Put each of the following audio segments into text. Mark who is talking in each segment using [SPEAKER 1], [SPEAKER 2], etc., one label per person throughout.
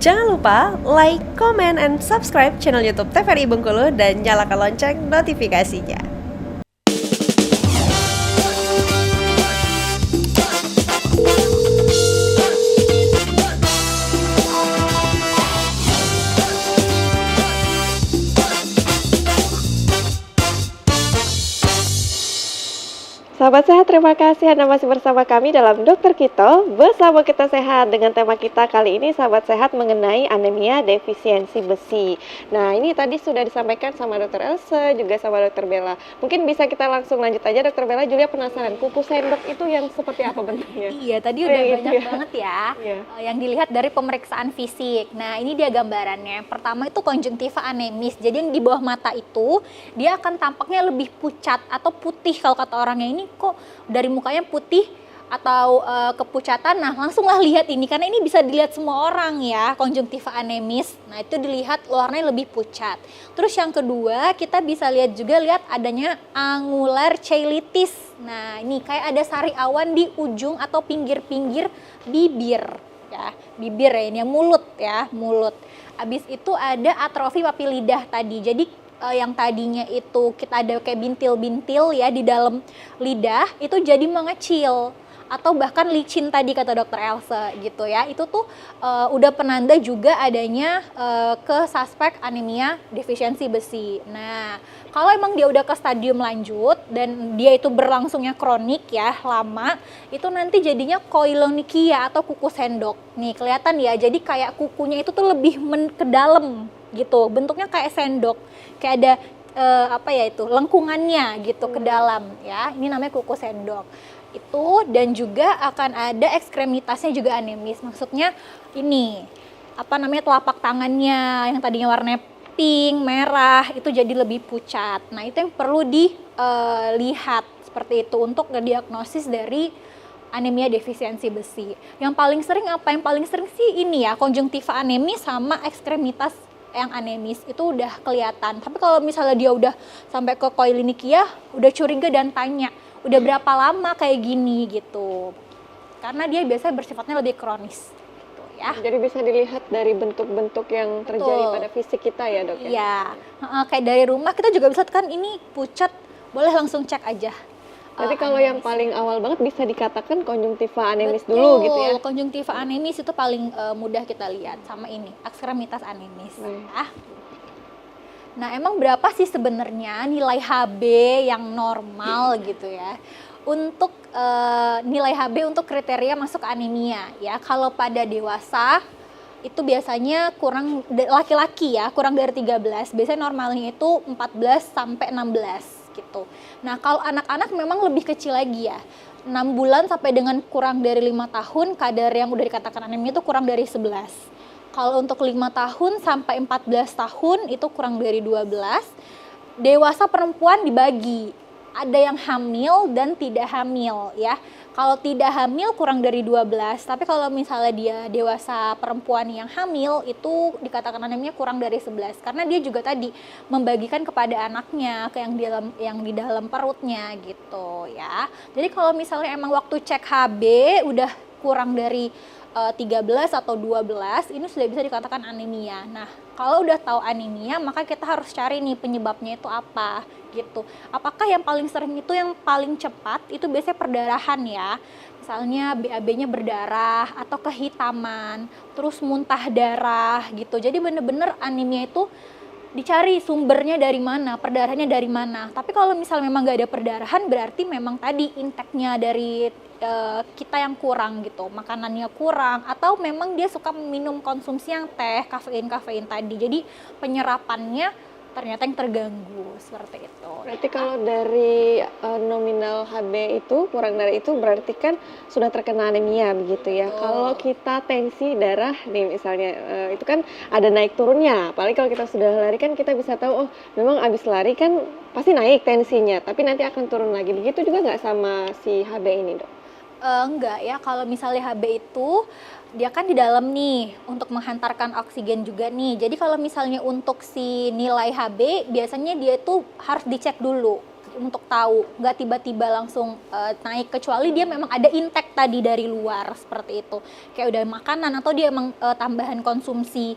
[SPEAKER 1] Jangan lupa like, comment, and subscribe channel YouTube TVRI Bengkulu dan nyalakan lonceng notifikasinya. Sahabat sehat, terima kasih Anda masih bersama kami dalam Dokter Kito. Bersama kita sehat dengan tema kita kali ini, sahabat sehat, mengenai anemia defisiensi besi. Nah, ini tadi sudah disampaikan sama Dokter Elsa, juga sama Dokter Bella. Mungkin bisa kita langsung lanjut aja, Dokter Bella. Julia penasaran, kuku sendok itu yang seperti apa bentuknya?
[SPEAKER 2] Iya, tadi udah banyak banget ya yang dilihat dari pemeriksaan fisik. Nah, ini dia gambarannya. Pertama itu konjungtiva anemis. Jadi yang di bawah mata itu, dia akan tampaknya lebih pucat atau putih kalau kata orangnya. Ini kok dari mukanya putih atau kepucatan. Nah, langsunglah lihat ini karena ini bisa dilihat semua orang ya, konjungtiva anemis. Nah, itu dilihat warnanya lebih pucat. Terus yang kedua, kita bisa lihat adanya angular cheilitis. Nah, ini kayak ada sari awan di ujung atau pinggir-pinggir bibir ya. Bibir ya, ini mulut ya, mulut. Habis itu ada atrofi papi lidah tadi. Jadi yang tadinya itu kita ada kayak bintil-bintil ya di dalam lidah, itu jadi mengecil atau bahkan licin tadi kata Dokter Elsa gitu ya. Itu tuh udah penanda juga adanya ke suspek anemia defisiensi besi. Nah, kalau emang dia udah ke stadium lanjut dan dia itu berlangsungnya kronik ya, lama, itu nanti jadinya koilonychia atau kuku sendok. Nih kelihatan ya, jadi kayak kukunya itu tuh lebih ke dalam gitu, bentuknya kayak sendok, kayak ada lengkungannya gitu ke dalam ya. Ini namanya kuku sendok itu. Dan juga akan ada ekstremitasnya juga anemis, maksudnya ini telapak tangannya yang tadinya warnanya pink, merah, itu jadi lebih pucat. Nah, itu yang perlu dilihat seperti itu untuk ngediagnosis dari anemia defisiensi besi. Yang paling sering Yang paling sering sih ini ya, konjungtiva anemis sama ekstremitas yang anemis itu udah kelihatan. Tapi kalau misalnya dia udah sampai ke koilonychia, udah curiga dan tanya, udah berapa lama kayak gini gitu. Karena dia biasanya bersifatnya lebih kronis gitu ya.
[SPEAKER 1] Jadi bisa dilihat dari bentuk-bentuk yang terjadi pada fisik kita ya, Dok ya?
[SPEAKER 2] Iya, kayak dari rumah kita juga bisa kan ini pucat, boleh langsung cek aja.
[SPEAKER 1] Tapi kalau yang paling awal banget bisa dikatakan konjungtiva anemis dulu gitu ya?
[SPEAKER 2] Konjungtiva anemis itu paling mudah kita lihat, sama ini ekstremitas anemis. Nah, emang berapa sih sebenarnya nilai HB yang normal gitu ya? Untuk nilai HB untuk kriteria masuk anemia ya. Kalau pada dewasa itu biasanya laki-laki ya, kurang dari 13. Biasanya normalnya itu 14 sampai 16 gitu. Nah, kalau anak-anak memang lebih kecil lagi ya. 6 bulan sampai dengan kurang dari 5 tahun, kadar yang udah dikatakan anemia itu kurang dari 11. Kalau untuk 5 tahun sampai 14 tahun itu kurang dari 12. Dewasa perempuan dibagi, ada yang hamil dan tidak hamil ya. Kalau tidak hamil kurang dari 12, tapi kalau misalnya dia dewasa perempuan yang hamil itu dikatakan anemia kurang dari 11 karena dia juga tadi membagikan kepada anaknya ke yang di dalam perutnya gitu ya. Jadi kalau misalnya emang waktu cek HB udah kurang dari 13 atau 12, ini sudah bisa dikatakan anemia. Nah, kalau udah tahu anemia, maka kita harus cari nih penyebabnya itu apa gitu. Apakah yang paling sering itu yang paling cepat itu biasanya perdarahan ya. Misalnya BAB-nya berdarah atau kehitaman, terus muntah darah gitu. Jadi bener-bener anemia itu dicari sumbernya dari mana, perdarahannya dari mana. Tapi kalau misalnya memang nggak ada perdarahan, berarti memang tadi intake-nya dari kita yang kurang gitu, makanannya kurang, atau memang dia suka minum konsumsi yang teh, kafein tadi. Jadi penyerapannya ternyata yang terganggu seperti itu.
[SPEAKER 1] Berarti kalau dari nominal HB itu kurang dari itu berarti kan sudah terkena anemia begitu ya. Kalau kita tensi darah nih misalnya itu kan ada naik turunnya. Apalagi kalau kita sudah lari kan kita bisa tahu oh memang abis lari kan pasti naik tensinya, tapi nanti akan turun lagi. Begitu juga nggak sama si HB ini, Dok?
[SPEAKER 2] Enggak ya, kalau misalnya HB itu dia kan di dalam nih untuk menghantarkan oksigen juga nih. Jadi kalau misalnya untuk si nilai HB biasanya dia itu harus dicek dulu untuk tahu, nggak tiba-tiba langsung naik, kecuali dia memang ada intake tadi dari luar seperti itu, kayak udah makanan atau dia emang tambahan konsumsi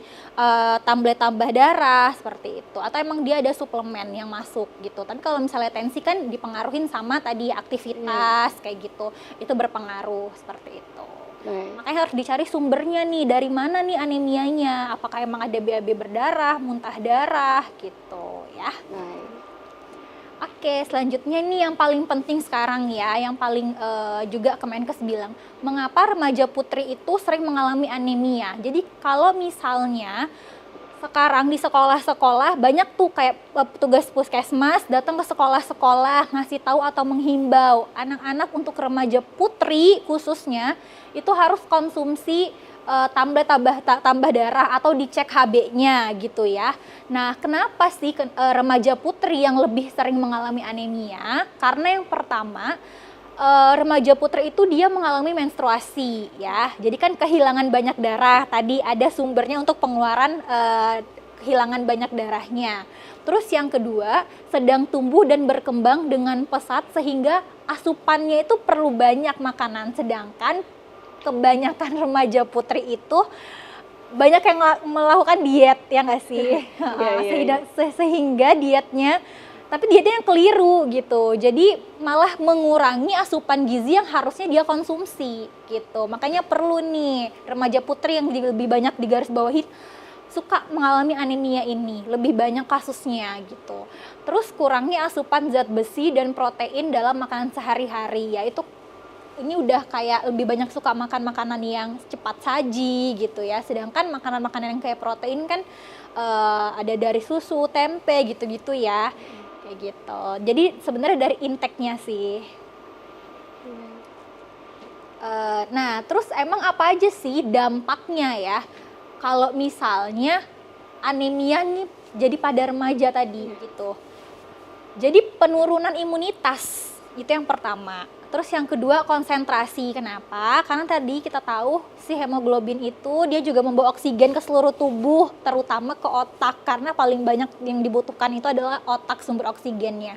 [SPEAKER 2] tablet tambah darah seperti itu, atau emang dia ada suplemen yang masuk gitu. Tapi kalau misalnya tensi kan dipengaruhin sama tadi aktivitas kayak gitu, itu berpengaruh seperti itu.
[SPEAKER 1] Baik.
[SPEAKER 2] Makanya harus dicari sumbernya nih, dari mana nih anemianya, apakah emang ada BAB berdarah, muntah darah gitu ya.
[SPEAKER 1] Baik.
[SPEAKER 2] Oke, selanjutnya nih yang paling penting sekarang ya, yang paling juga Kemenkes bilang, mengapa remaja putri itu sering mengalami anemia. Jadi kalau misalnya sekarang di sekolah-sekolah banyak tuh kayak petugas puskesmas datang ke sekolah-sekolah ngasih tahu atau menghimbau anak-anak untuk remaja putri khususnya itu harus konsumsi tablet tambah darah atau dicek HB-nya gitu ya. Nah, kenapa sih remaja putri yang lebih sering mengalami anemia? Karena yang pertama, remaja putri itu dia mengalami menstruasi ya. Jadi kan kehilangan banyak darah. Tadi ada sumbernya untuk pengeluaran kehilangan banyak darahnya. Terus yang kedua, sedang tumbuh dan berkembang dengan pesat sehingga asupannya itu perlu banyak makanan. Sedangkan kebanyakan remaja putri itu banyak yang melakukan diet ya nggak sih? Sehingga dietnya, tapi dietnya yang keliru gitu, jadi malah mengurangi asupan gizi yang harusnya dia konsumsi gitu. Makanya perlu nih remaja putri yang lebih banyak digarisbawahi suka mengalami anemia ini, lebih banyak kasusnya gitu. Terus kurangi asupan zat besi dan protein dalam makanan sehari-hari, yaitu ini udah kayak lebih banyak suka makan makanan yang cepat saji gitu ya. Sedangkan makanan-makanan yang kayak protein kan ada dari susu, tempe gitu-gitu ya. Kayak gitu. Jadi sebenarnya dari intake-nya sih. Nah, terus emang apa aja sih dampaknya ya? Kalau misalnya anemia nih jadi pada remaja tadi gitu. Jadi penurunan imunitas itu yang pertama. Terus yang kedua konsentrasi. Kenapa? Karena tadi kita tahu si hemoglobin itu dia juga membawa oksigen ke seluruh tubuh, terutama ke otak, karena paling banyak yang dibutuhkan itu adalah otak sumber oksigennya.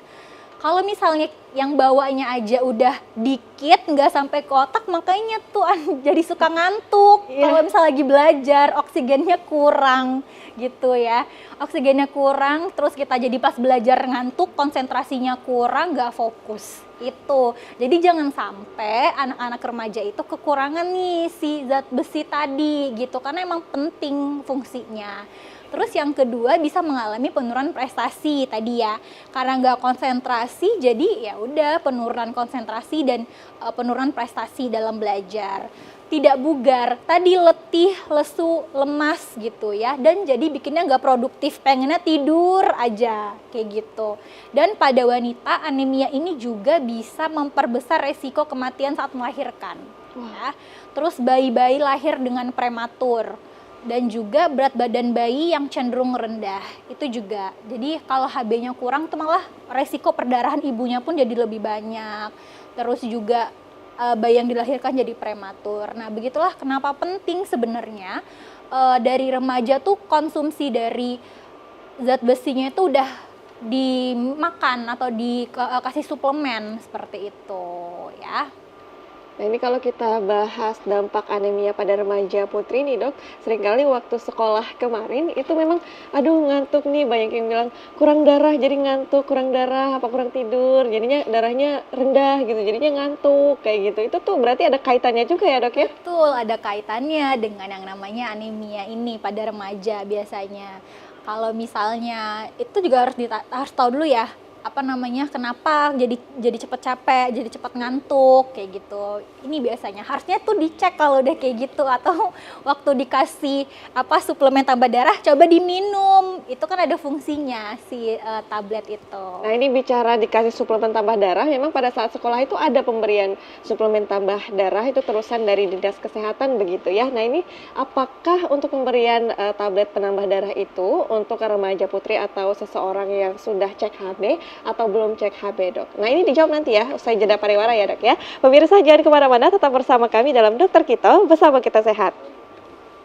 [SPEAKER 2] Kalau misalnya yang bawanya aja udah dikit, nggak sampai ke otak, makanya tuh jadi suka ngantuk. Kalau misalnya lagi belajar, oksigennya kurang gitu ya. Oksigennya kurang, terus kita jadi pas belajar ngantuk, konsentrasinya kurang, nggak fokus. Itu. Jadi jangan sampai anak-anak remaja itu kekurangan nih si zat besi tadi gitu, karena emang penting fungsinya. Terus yang kedua bisa mengalami penurunan prestasi tadi ya, karena nggak konsentrasi jadi ya udah penurunan konsentrasi dan penurunan prestasi dalam belajar. Tidak bugar, tadi letih, lesu, lemas gitu ya, dan jadi bikinnya nggak produktif, pengennya tidur aja kayak gitu. Dan pada wanita anemia ini juga bisa memperbesar resiko kematian saat melahirkan. Ya. Terus bayi-bayi lahir dengan prematur. Dan juga berat badan bayi yang cenderung rendah itu juga. Jadi kalau HB-nya kurang tuh malah resiko perdarahan ibunya pun jadi lebih banyak. Terus juga bayi yang dilahirkan jadi prematur. Nah begitulah kenapa penting sebenarnya dari remaja tuh konsumsi dari zat besinya itu udah dimakan atau dikasih suplemen seperti itu ya.
[SPEAKER 1] Nah ini kalau kita bahas dampak anemia pada remaja putri nih dok, seringkali waktu sekolah kemarin itu memang aduh ngantuk nih, banyak yang bilang kurang darah jadi ngantuk, kurang darah apa kurang tidur, jadinya darahnya rendah gitu, jadinya ngantuk kayak gitu. Itu tuh berarti ada kaitannya juga ya dok ya?
[SPEAKER 2] Betul, ada kaitannya dengan yang namanya anemia ini pada remaja biasanya. Kalau misalnya itu juga harus tahu dulu ya, apa namanya, kenapa jadi cepet capek, jadi cepet ngantuk kayak gitu. Ini biasanya harusnya tuh dicek kalau udah kayak gitu, atau waktu dikasih apa suplemen tambah darah coba diminum. Itu kan ada fungsinya si tablet itu.
[SPEAKER 1] Nah ini bicara dikasih suplemen tambah darah, memang pada saat sekolah itu ada pemberian suplemen tambah darah, itu terusan dari Dinas Kesehatan begitu ya. Nah ini apakah untuk pemberian tablet penambah darah itu untuk remaja putri atau seseorang yang sudah cek HB atau belum cek HB dok? Nah ini dijawab nanti ya usai jeda pariwara ya dok ya. Pemirsa jangan kemana-mana, tetap bersama kami dalam Dokter Kito, bersama kita sehat.